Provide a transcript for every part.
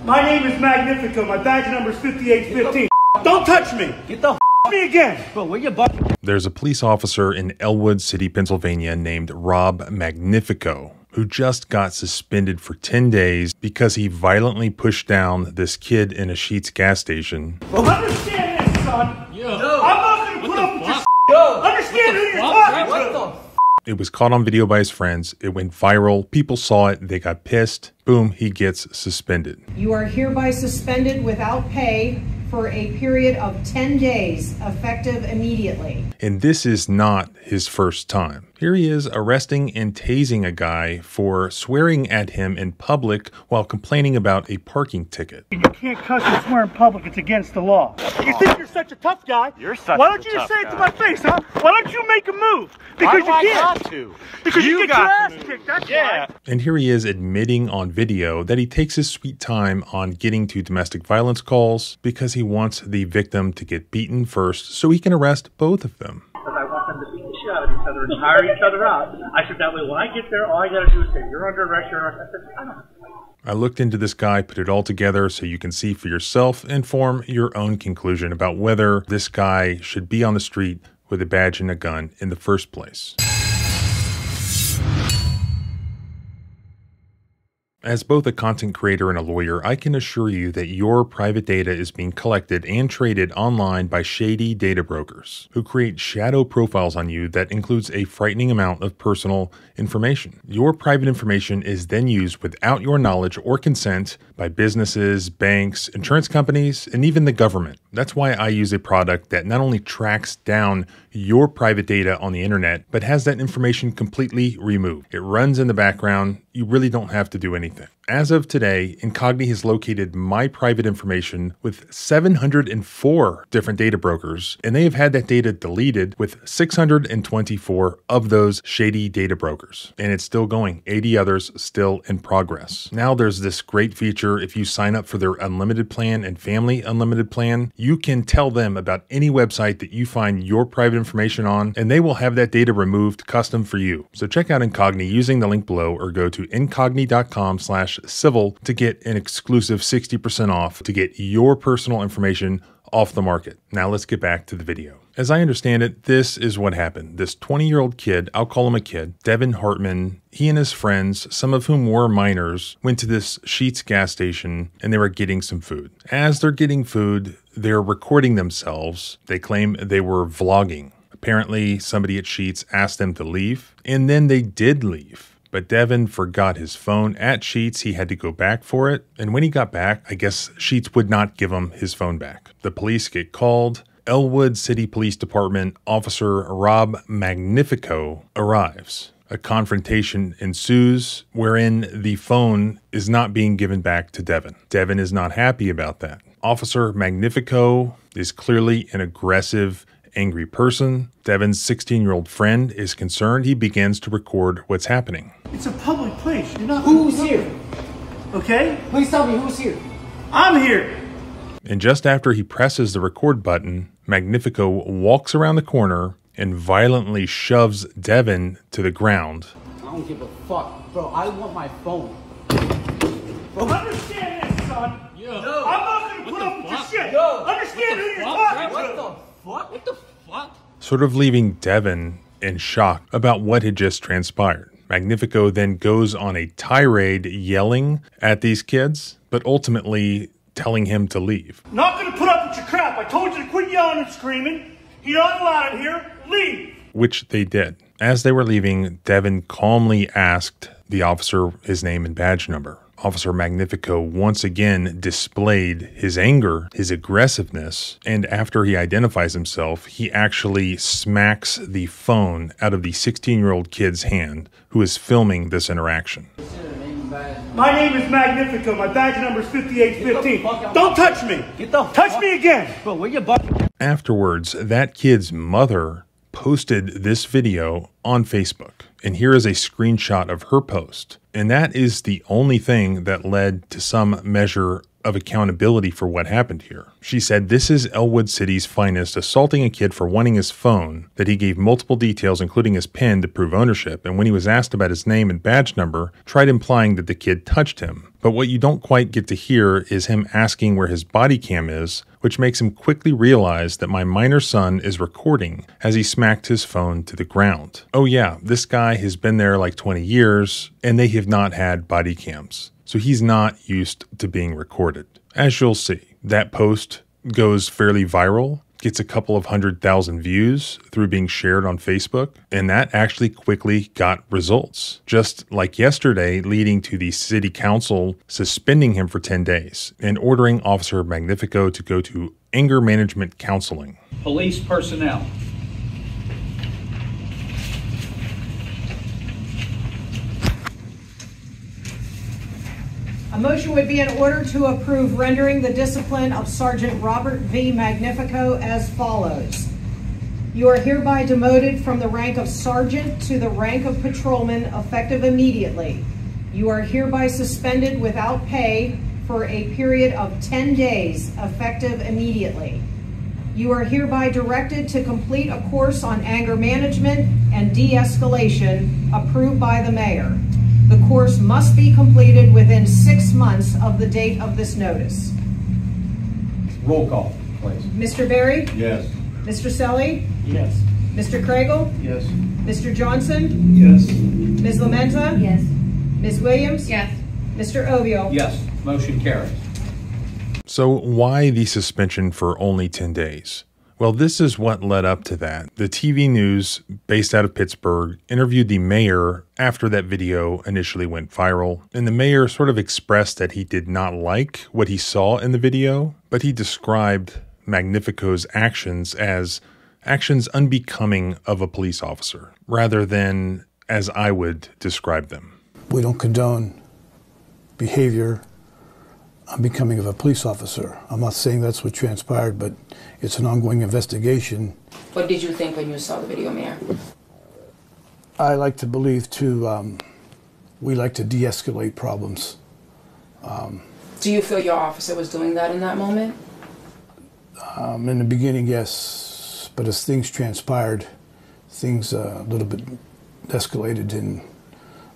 My name is Magnifico. My badge number is 5815. Don't touch me. Get the Me again. Bro, where your butt? There's a police officer in Elwood City, Pennsylvania named Rob Magnifico who just got suspended for 10 days because he violently pushed down this kid in a Sheetz gas station. Understand this, son. Yo. I'm not going to put up with this. Yo. Understand who you're talking to. It was caught on video by his friends. It went viral. People saw it. They got pissed. Boom, he gets suspended. You are hereby suspended without pay for a period of 10 days, effective immediately. And this is not his first time. Here he is arresting and tasing a guy for swearing at him in public while complaining about a parking ticket. You can't cuss and swear in public. It's against the law. You think you're such a tough guy? You're such Why don't a you just tough say it guy. to my face, huh? Why don't you make a move? Because Why do you I can't. got to? Because you get your got ass to kicked. That's yeah. why. And here he is admitting on video that he takes his sweet time on getting to domestic violence calls because he wants the victim to get beaten first so he can arrest both of them. Because I want them to beat the shit out of each other and tire each other out. I said that way when I get there, all I got to do is say, you're under arrest, you're under arrest. I said, I don't. I looked into this guy, put it all together so you can see for yourself and form your own conclusion about whether this guy should be on the street with a badge and a gun in the first place. As both a content creator and a lawyer, I can assure you that your private data is being collected and traded online by shady data brokers who create shadow profiles on you that includes a frightening amount of personal information. Your private information is then used without your knowledge or consent by businesses, banks, insurance companies, and even the government. That's why I use a product that not only tracks down your private data on the internet, but has that information completely removed. It runs in the background. You really don't have to do anything. As of today, Incogni has located my private information with 704 different data brokers, and they have had that data deleted with 624 of those shady data brokers. And it's still going, 80 others still in progress. Now there's this great feature. If you sign up for their unlimited plan and family unlimited plan, you can tell them about any website that you find your private information on, and they will have that data removed custom for you. So check out Incogni using the link below or go to incogni.com/civil to get an exclusive 60% off to get your personal information off the market. Now let's get back to the video. As I understand it, this is what happened. This 20-year-old kid, I'll call him a kid, Devin Hartman, he and his friends, some of whom were minors, went to this Sheetz gas station and they were getting some food. As they're getting food, they're recording themselves. They claim they were vlogging. Apparently, somebody at Sheetz asked them to leave, and then they did leave. But Devin forgot his phone at Sheetz. He had to go back for it. And when he got back, I guess Sheetz would not give him his phone back. The police get called. Elwood City Police Department Officer Rob Magnifico arrives. A confrontation ensues wherein the phone is not being given back to Devin. Devin is not happy about that. Officer Magnifico is clearly an aggressive, angry person. Devin's 16-year-old friend is concerned. He begins to record what's happening. It's a public place. You're not. Who's here? Okay? Please tell me who's here. I'm here. And just after he presses the record button, Magnifico walks around the corner and violently shoves Devin to the ground. I don't give a fuck. Bro, I want my phone. Bro, understand this, son. Yo. I'm not going to put up with this shit. Yo. Understand who you're talking What to. the fuck? What the fuck? Sort of leaving Devin in shock about what had just transpired. Magnifico then goes on a tirade yelling at these kids, but ultimately telling him to leave. Not going to put up with your crap. I told you to quit yelling and screaming. You're not allowed in here. Leave. Which they did. As they were leaving, Devin calmly asked the officer his name and badge number. Officer Magnifico once again displayed his anger, his aggressiveness, and after he identifies himself, he actually smacks the phone out of the 16-year-old kid's hand who is filming this interaction. My name is Magnifico. My badge number is 5815. Don't touch me. Get the Touch me again. Bro, where your butt? Afterwards, that kid's mother posted this video on Facebook. And here is a screenshot of her post. And that is the only thing that led to some measure of accountability for what happened here. She said, "This is Elwood City's finest assaulting a kid for wanting his phone, that he gave multiple details including his PIN to prove ownership, and when he was asked about his name and badge number, tried implying that the kid touched him. But what you don't quite get to hear is him asking where his body cam is, which makes him quickly realize that my minor son is recording as he smacked his phone to the ground. Oh yeah, this guy has been there like 20 years, and they have not had body cams. So he's not used to being recorded. As you'll see, that post goes fairly viral, gets a couple of 100,000 views through being shared on Facebook, and that actually quickly got results. Just like yesterday, leading to the city council suspending him for 10 days and ordering Officer Magnifico to go to anger management counseling. Police personnel. A motion would be in order to approve rendering the discipline of Sergeant Robert V. Magnifico as follows. You are hereby demoted from the rank of sergeant to the rank of patrolman effective immediately. You are hereby suspended without pay for a period of 10 days effective immediately. You are hereby directed to complete a course on anger management and de-escalation approved by the mayor. The course must be completed within 6 months of the date of this notice. Roll call, please. Mr. Berry? Yes. Mr. Selly? Yes. Mr. Craigle? Yes. Mr. Johnson? Yes. Ms. Lamenta? Yes. Ms. Williams? Yes. Mr. Ovio? Yes. Motion carries. So why the suspension for only 10 days? Well, this is what led up to that. The TV news, based out of Pittsburgh, interviewed the mayor after that video initially went viral. And the mayor sort of expressed that he did not like what he saw in the video, but he described Magnifico's actions as actions unbecoming of a police officer, rather than as I would describe them. We don't condone behavior unbecoming of a police officer. I'm not saying that's what transpired, but it's an ongoing investigation. What did you think when you saw the video, Mayor? I like to believe, too, we like to de-escalate problems. Do you feel your officer was doing that in that moment? In the beginning, yes, but as things transpired, things a little bit escalated, and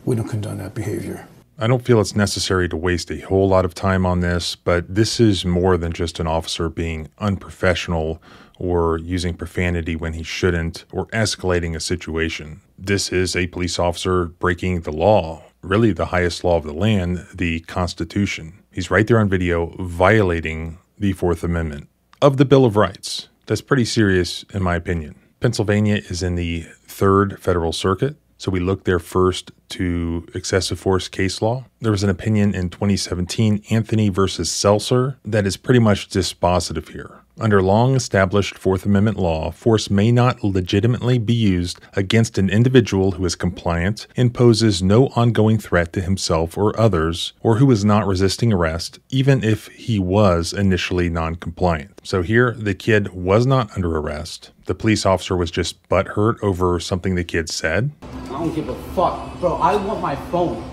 we don't condone that behavior. I don't feel it's necessary to waste a whole lot of time on this, but this is more than just an officer being unprofessional or using profanity when he shouldn't or escalating a situation. This is a police officer breaking the law, really the highest law of the land, the Constitution. He's right there on video violating the Fourth Amendment of the Bill of Rights. That's pretty serious in my opinion. Pennsylvania is in the 3rd Federal Circuit. So we looked there first to excessive force case law. There was an opinion in 2017, Anthony versus Seltzer, that is pretty much dispositive here. Under long-established Fourth Amendment law, force may not legitimately be used against an individual who is compliant and poses no ongoing threat to himself or others, or who is not resisting arrest, even if he was initially non-compliant. So here, the kid was not under arrest. The police officer was just butthurt over something the kid said. I don't give a fuck. Bro, I want my phone.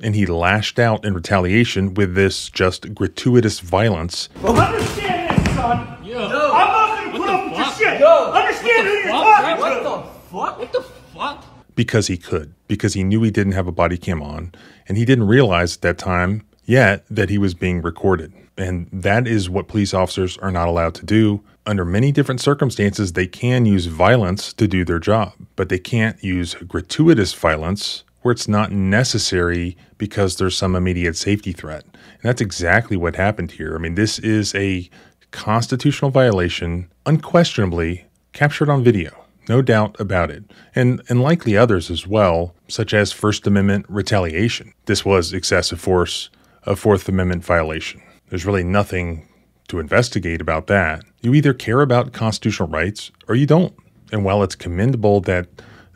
And he lashed out in retaliation with this just gratuitous violence. Understand this, son. Yo. I'm not going to put up with your shit. Yo. Understand who you're talking to. What the fuck? What the fuck? Because he could. Because he knew he didn't have a body cam on. And he didn't realize at that time yet that he was being recorded. And that is what police officers are not allowed to do. Under many different circumstances, they can use violence to do their job. But they can't use gratuitous violence where it's not necessary because there's some immediate safety threat. And that's exactly what happened here. I mean, this is a constitutional violation, unquestionably captured on video. No doubt about it. And likely others as well, such as First Amendment retaliation. This was excessive force, a Fourth Amendment violation. There's really nothing to investigate about that. You either care about constitutional rights or you don't. And while it's commendable that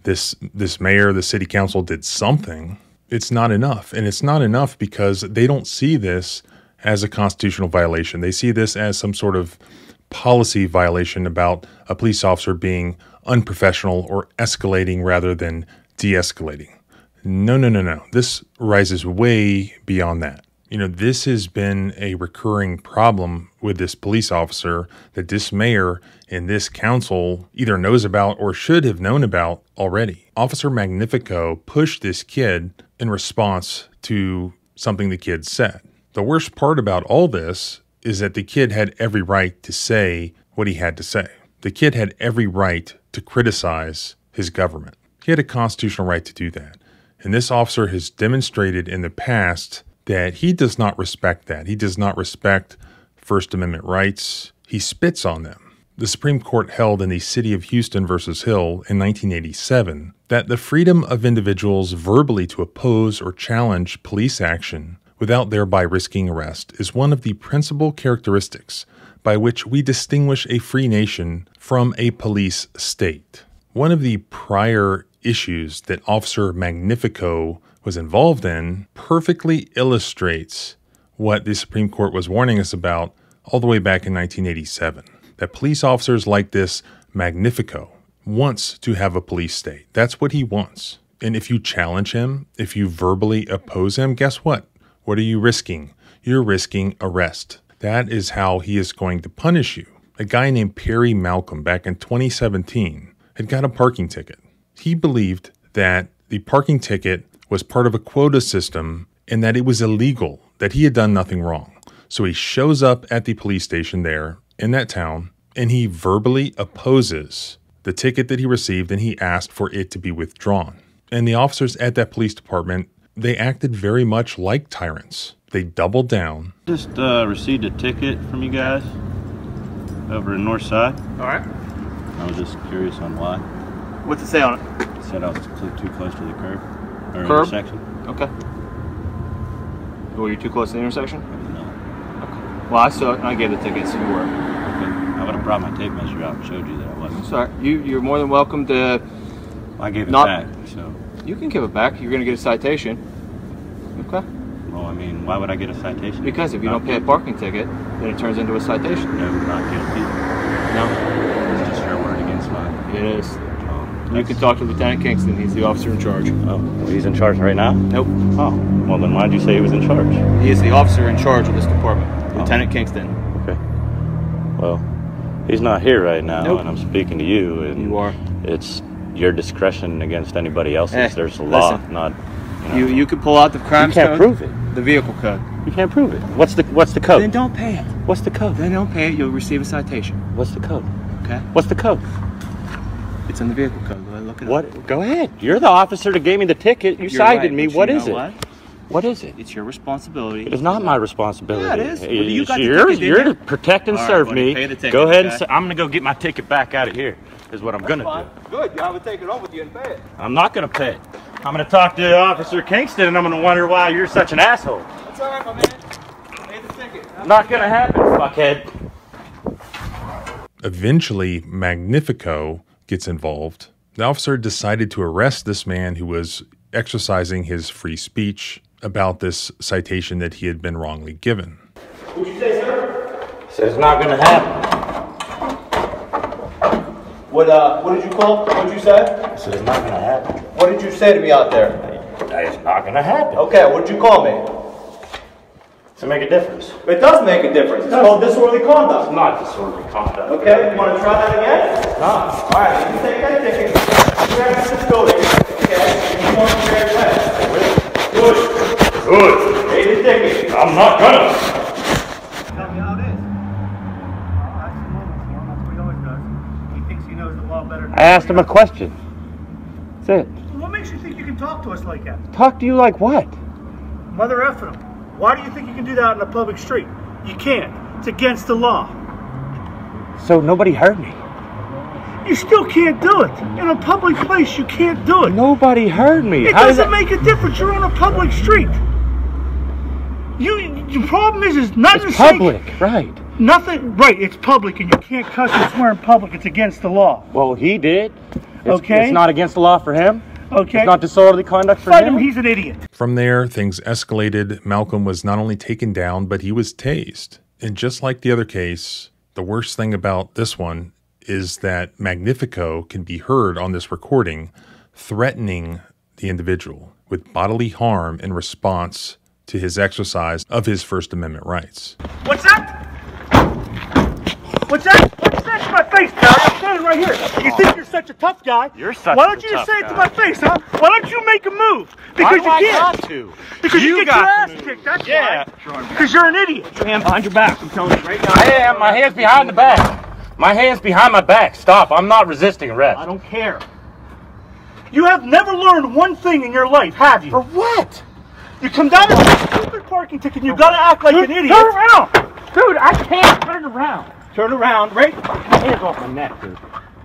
this mayor, the city council did something, it's not enough. And it's not enough because they don't see this as a constitutional violation. They see this as some sort of policy violation about a police officer being unprofessional or escalating rather than de-escalating. No. This rises way beyond that. You know, this has been a recurring problem with this police officer that this mayor and this council either knows about or should have known about already. Officer Magnifico pushed this kid in response to something the kid said. The worst part about all this is that the kid had every right to say what he had to say. The kid had every right to criticize his government. He had a constitutional right to do that. And this officer has demonstrated in the past that he does not respect that. He does not respect First Amendment rights. He spits on them. The Supreme Court held in the City of Houston versus Hill in 1987 that the freedom of individuals verbally to oppose or challenge police action without thereby risking arrest is one of the principal characteristics by which we distinguish a free nation from a police state. One of the prior issues that Officer Magnifico was involved in perfectly illustrates what the Supreme Court was warning us about all the way back in 1987. That police officers like this Magnifico wants to have a police state. That's what he wants. And if you challenge him, if you verbally oppose him, guess what? What are you risking? You're risking arrest. That is how he is going to punish you. A guy named Perry Malcolm back in 2017 had got a parking ticket. He believed that the parking ticket was part of a quota system and that it was illegal, that he had done nothing wrong. So he shows up at the police station there in that town, and he verbally opposes the ticket that he received, and he asked for it to be withdrawn. And the officers at that police department, they acted very much like tyrants. They doubled down. Just received a ticket from you guys over in North Side. All right. I was just curious on why. What's it say on it? It said I was too close to the curb. Or Curb? intersection. Okay. Were you too close to the intersection? No. Okay. Well, I gave the ticket, so you were. Okay. I would have brought my tape measure out and showed you that I wasn't. Sorry. You're more than welcome to. I gave it back, so. You can give it back. You're going to get a citation. Okay. Well, I mean, why would I get a citation? Because if you don't pay a parking ticket, then it turns into a citation. No, not guilty. No. It's just your word against mine. It is. You can talk to Lieutenant Kingston. He's the officer in charge. Oh, well, he's in charge right now? Nope. Oh, well then why'd you say he was in charge? He is the officer in charge of this department, Lieutenant Kingston. Okay. Well, he's not here right now, Nope. and I'm speaking to you, and You are. It's your discretion against anybody else's. Hey, There's a law, listen. not. You can pull out the crimes You can't code, prove it. the vehicle code. You can't prove it. What's the code? Then don't pay it. What's the code? Then don't pay it. You'll receive a citation. What's the code? Okay. What's the code? It's in the vehicle code. Go ahead, look it up. What? Go ahead. You're the officer that gave me the ticket. You You're cited right, me. but What you is know it? what? What is it? It's your responsibility. It is not my responsibility. Yeah, it is. Well, you got the you're ticket, didn't to you? protect and All right, serve buddy, me. pay the ticket, Go ahead okay? and I'm going to go get my ticket back out of here. Is what I'm going to do. Good. You have a ticket on with you and pay it. I'm not going to pay it. I'm going to talk to Officer Kingston, and I'm going to wonder why you're such an asshole. That's all right, my man. Pay the ticket. Not going to happen, fuckhead. Eventually, Magnifico gets involved. The officer decided to arrest this man who was exercising his free speech about this citation that he had been wrongly given. What'd you say, sir? Said it's not going to happen. What did you call? What did you say? I said it's not going to happen. What did you say to me out there? It's not going to happen. Okay, what did you call me? To make a difference. It does make a difference. It's called disorderly conduct. It's not disorderly conduct. Okay, you want to try that again? No. All right, you take that ticket. You grab this building. Okay, and you want to very well. Good. Pay the ticket. I'm not gonna. Tell me how it is. That's the moment for him. That's what he always does. He thinks he knows the law better than I asked him a question. That's it. What makes you think you can talk to us like that? Talk to you like what? Mother effing him. Why do you think you can do that in a public street? You can't. It's against the law. So nobody heard me. You still can't do it. In a public place, you can't do it. Nobody heard me. It doesn't make a difference. You're on a public street. The problem is nothing. It's public, right? Nothing. Right. It's public, and you can't cuss and swear in public. It's against the law. Well, he did. Okay. It's not against the law for him. Okay. It's not disorderly conduct for Fight him. him. He's an idiot. From there, things escalated. Malcolm was not only taken down, but he was tased. And just like the other case, the worst thing about this one is that Magnifico can be heard on this recording threatening the individual with bodily harm in response to his exercise of his First Amendment rights. What's that? What's that? What's that? that to my face, Terry. I'm standing right here. You think you're such a tough guy? You're such Why don't you just say it to my face, huh? Why don't you make a move? Because Why do you I can't. got to? Because you get your ass to move. kicked. That's Yeah. why. Because you're an idiot. Put your hand behind your back. I'm telling you right now. I am. My hand's behind the back. My hand's behind my back. Stop. I'm not resisting arrest. I don't care. You have never learned one thing in your life, have you? For what? You come down to a stupid parking ticket and you gotta act like an idiot. Turn around! Dude, I can't turn around. Turn around, right? My hand's off my neck, dude.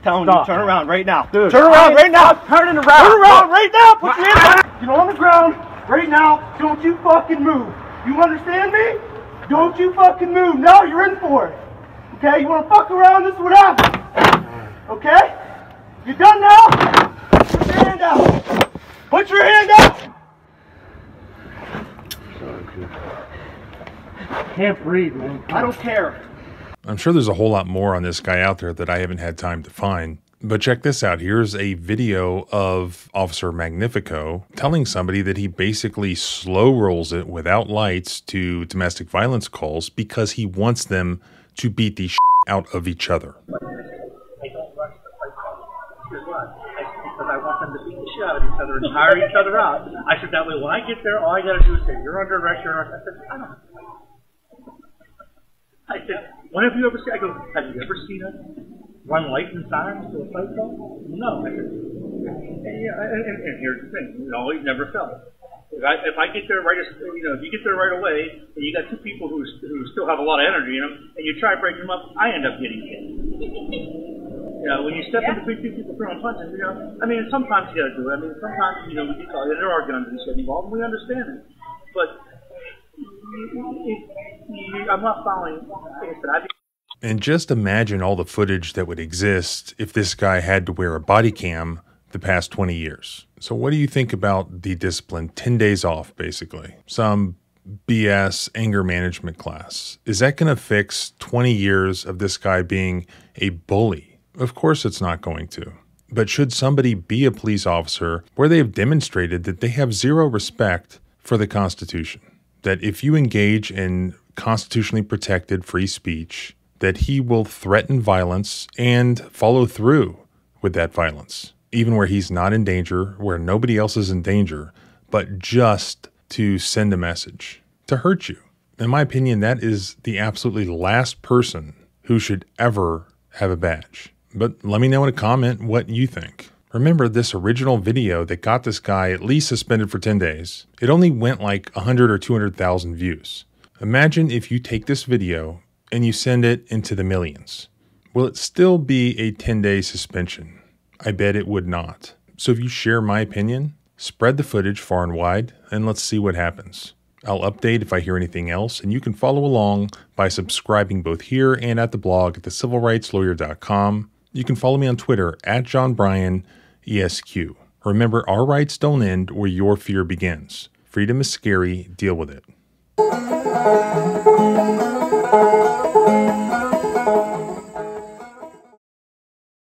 Telling you, turn around right now. Dude, turn around right now. Turning around. Turn around right now. Put your hands on. Get on the ground right now. Don't you fucking move. You understand me? Don't you fucking move. Now you're in for it. Okay? You wanna fuck around? This is what happens. Okay? You done now? Put your hand out. Put your hand out. Can't breathe, man. I don't care. I'm sure there's a whole lot more on this guy out there that I haven't had time to find. But check this out. Here's a video of Officer Magnifico telling somebody that he basically slow rolls it without lights to domestic violence calls because he wants them to beat the shit out of each other. I don't rush the fight call. Here's why. Because I want them to beat the shit out of each other and tire each other out. I said that way when I get there, all I gotta do is say, you're under arrest, you're under arrest. I said, I don't. I said, when have you ever seen, I go, have you ever seen us run lights and sirens to a fight call? No. I said, and here's the thing, you know, it never fell. If I get there right, you know, if you get there right away, and you got two people who still have a lot of energy in them, and you try to break them up, I end up getting hit. You know, when you step in between two people throwing punches, you know, I mean, sometimes you gotta do it. I mean, sometimes, you know, we get caught, there are guns and shit involved, and we understand it. But I'm not following. Like I said, and just imagine all the footage that would exist if this guy had to wear a body cam the past 20 years. So what do you think about the discipline? 10 days off, basically. Some BS anger management class. Is that going to fix 20 years of this guy being a bully? Of course it's not going to. But should somebody be a police officer where they have demonstrated that they have zero respect for the Constitution? That if you engage in constitutionally protected free speech, that he will threaten violence and follow through with that violence, even where he's not in danger, where nobody else is in danger, but just to send a message, to hurt you. In my opinion, that is the absolutely last person who should ever have a badge. But let me know in a comment what you think. Remember this original video that got this guy at least suspended for 10 days. It only went like 100 or 200,000 views. Imagine if you take this video and you send it into the millions. Will it still be a 10-day suspension? I bet it would not. So if you share my opinion, spread the footage far and wide, and let's see what happens. I'll update if I hear anything else, and you can follow along by subscribing both here and at the blog at thecivilrightslawyer.com. You can follow me on Twitter at JohnBryanESQ. Remember, our rights don't end where your fear begins. Freedom is scary. Deal with it.